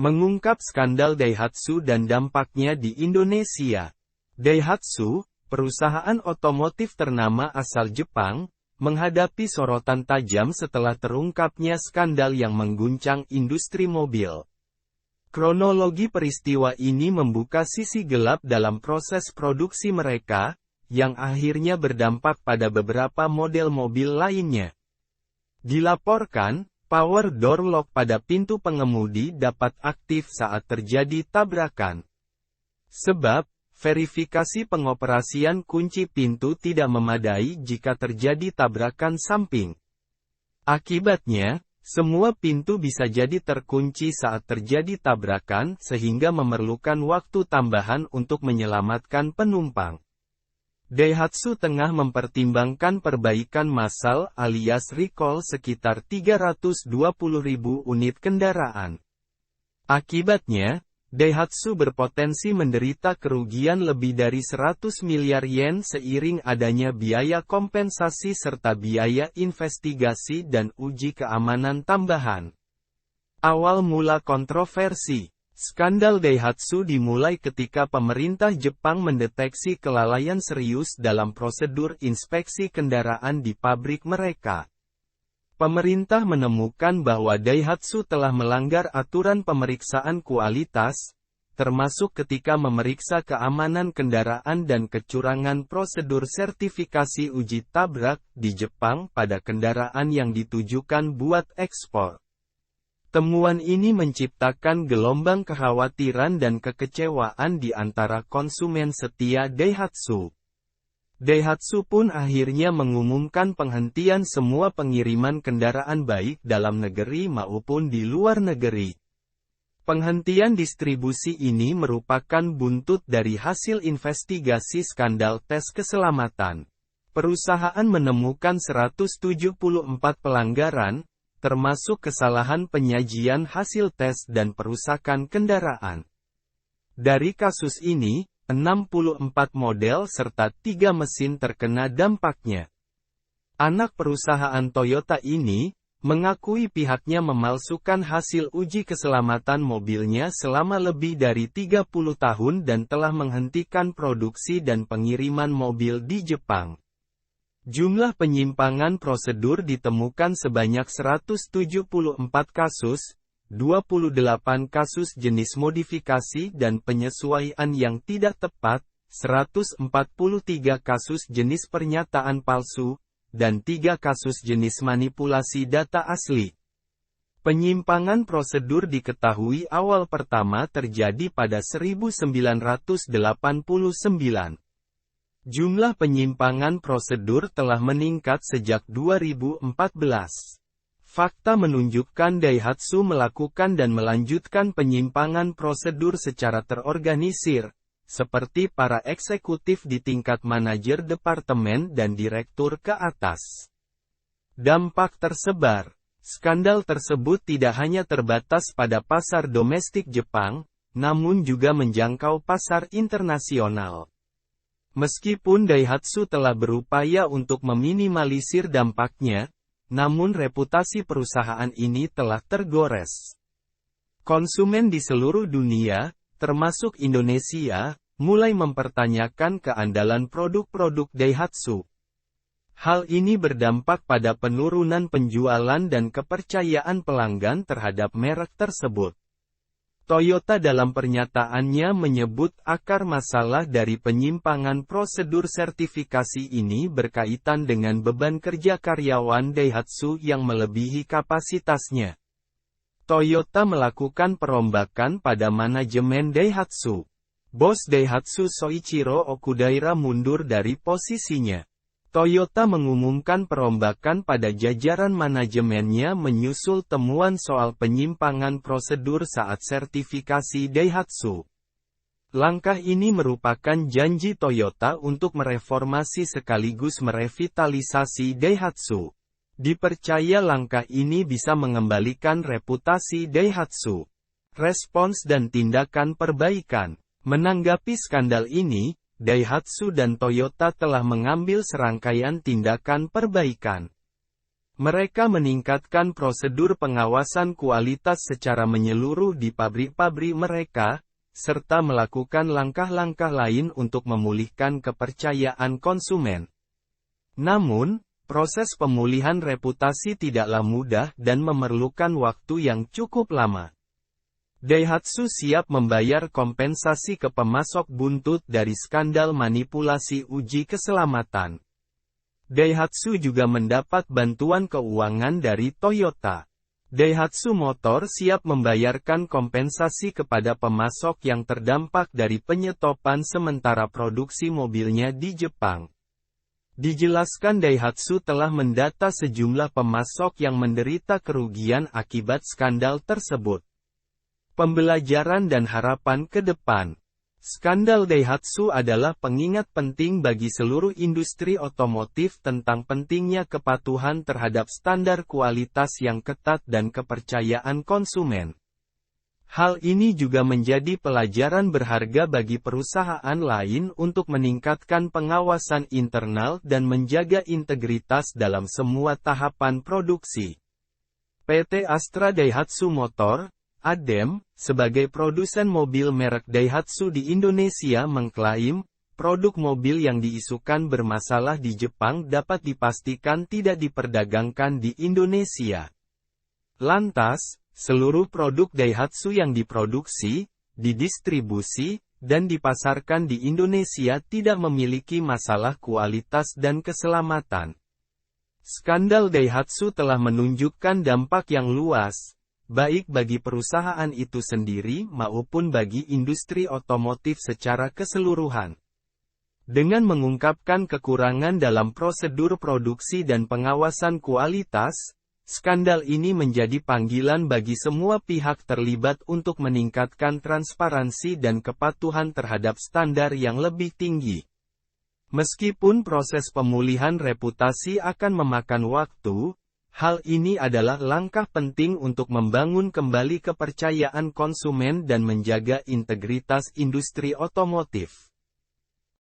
Mengungkap skandal Daihatsu dan dampaknya di Indonesia. Daihatsu, perusahaan otomotif ternama asal Jepang, menghadapi sorotan tajam setelah terungkapnya skandal yang mengguncang industri mobil. Kronologi peristiwa ini membuka sisi gelap dalam proses produksi mereka, yang akhirnya berdampak pada beberapa model mobil lainnya. Dilaporkan, power door lock pada pintu pengemudi dapat aktif saat terjadi tabrakan. Sebab, verifikasi pengoperasian kunci pintu tidak memadai jika terjadi tabrakan samping. Akibatnya, semua pintu bisa jadi terkunci saat terjadi tabrakan sehingga memerlukan waktu tambahan untuk menyelamatkan penumpang. Daihatsu tengah mempertimbangkan perbaikan massal alias recall sekitar 320.000 unit kendaraan. Akibatnya, Daihatsu berpotensi menderita kerugian lebih dari 100 miliar yen seiring adanya biaya kompensasi serta biaya investigasi dan uji keamanan tambahan. Awal mula kontroversi. Skandal Daihatsu dimulai ketika pemerintah Jepang mendeteksi kelalaian serius dalam prosedur inspeksi kendaraan di pabrik mereka. Pemerintah menemukan bahwa Daihatsu telah melanggar aturan pemeriksaan kualitas, termasuk ketika memeriksa keamanan kendaraan dan kecurangan prosedur sertifikasi uji tabrak di Jepang pada kendaraan yang ditujukan buat ekspor. Temuan ini menciptakan gelombang kekhawatiran dan kekecewaan di antara konsumen setia Daihatsu. Daihatsu pun akhirnya mengumumkan penghentian semua pengiriman kendaraan baik dalam negeri maupun di luar negeri. Penghentian distribusi ini merupakan buntut dari hasil investigasi skandal tes keselamatan. Perusahaan menemukan 174 pelanggaran, termasuk kesalahan penyajian hasil tes dan perusakan kendaraan. Dari kasus ini, 64 model serta 3 mesin terkena dampaknya. Anak perusahaan Toyota ini, mengakui pihaknya memalsukan hasil uji keselamatan mobilnya selama lebih dari 30 tahun dan telah menghentikan produksi dan pengiriman mobil di Jepang. Jumlah penyimpangan prosedur ditemukan sebanyak 174 kasus, 28 kasus jenis modifikasi dan penyesuaian yang tidak tepat, 143 kasus jenis pernyataan palsu, dan 3 kasus jenis manipulasi data asli. Penyimpangan prosedur diketahui awal pertama terjadi pada 1989. Jumlah penyimpangan prosedur telah meningkat sejak 2014. Fakta menunjukkan Daihatsu melakukan dan melanjutkan penyimpangan prosedur secara terorganisir, seperti para eksekutif di tingkat manajer departemen dan direktur ke atas. Dampak tersebar. Skandal tersebut tidak hanya terbatas pada pasar domestik Jepang, namun juga menjangkau pasar internasional. Meskipun Daihatsu telah berupaya untuk meminimalisir dampaknya, namun reputasi perusahaan ini telah tergores. Konsumen di seluruh dunia, termasuk Indonesia, mulai mempertanyakan keandalan produk-produk Daihatsu. Hal ini berdampak pada penurunan penjualan dan kepercayaan pelanggan terhadap merek tersebut. Toyota dalam pernyataannya menyebut akar masalah dari penyimpangan prosedur sertifikasi ini berkaitan dengan beban kerja karyawan Daihatsu yang melebihi kapasitasnya. Toyota melakukan perombakan pada manajemen Daihatsu. Bos Daihatsu Soichiro Okudaira mundur dari posisinya. Toyota mengumumkan perombakan pada jajaran manajemennya menyusul temuan soal penyimpangan prosedur saat sertifikasi Daihatsu. Langkah ini merupakan janji Toyota untuk mereformasi sekaligus merevitalisasi Daihatsu. Dipercaya langkah ini bisa mengembalikan reputasi Daihatsu. Respons dan tindakan perbaikan. Menanggapi skandal ini, Daihatsu dan Toyota telah mengambil serangkaian tindakan perbaikan. Mereka meningkatkan prosedur pengawasan kualitas secara menyeluruh di pabrik-pabrik mereka, serta melakukan langkah-langkah lain untuk memulihkan kepercayaan konsumen. Namun, proses pemulihan reputasi tidaklah mudah dan memerlukan waktu yang cukup lama. Daihatsu siap membayar kompensasi ke pemasok buntut dari skandal manipulasi uji keselamatan. Daihatsu juga mendapat bantuan keuangan dari Toyota. Daihatsu Motor siap membayarkan kompensasi kepada pemasok yang terdampak dari penyetopan sementara produksi mobilnya di Jepang. Dijelaskan Daihatsu telah mendata sejumlah pemasok yang menderita kerugian akibat skandal tersebut. Pembelajaran dan harapan ke depan. Skandal Daihatsu adalah pengingat penting bagi seluruh industri otomotif tentang pentingnya kepatuhan terhadap standar kualitas yang ketat dan kepercayaan konsumen. Hal ini juga menjadi pelajaran berharga bagi perusahaan lain untuk meningkatkan pengawasan internal dan menjaga integritas dalam semua tahapan produksi. PT Astra Daihatsu Motor, ADEM, sebagai produsen mobil merek Daihatsu di Indonesia mengklaim, produk mobil yang diisukan bermasalah di Jepang dapat dipastikan tidak diperdagangkan di Indonesia. Lantas, seluruh produk Daihatsu yang diproduksi, didistribusi, dan dipasarkan di Indonesia tidak memiliki masalah kualitas dan keselamatan. Skandal Daihatsu telah menunjukkan dampak yang luas, baik bagi perusahaan itu sendiri maupun bagi industri otomotif secara keseluruhan. Dengan mengungkapkan kekurangan dalam prosedur produksi dan pengawasan kualitas, skandal ini menjadi panggilan bagi semua pihak terlibat untuk meningkatkan transparansi dan kepatuhan terhadap standar yang lebih tinggi. Meskipun proses pemulihan reputasi akan memakan waktu, hal ini adalah langkah penting untuk membangun kembali kepercayaan konsumen dan menjaga integritas industri otomotif.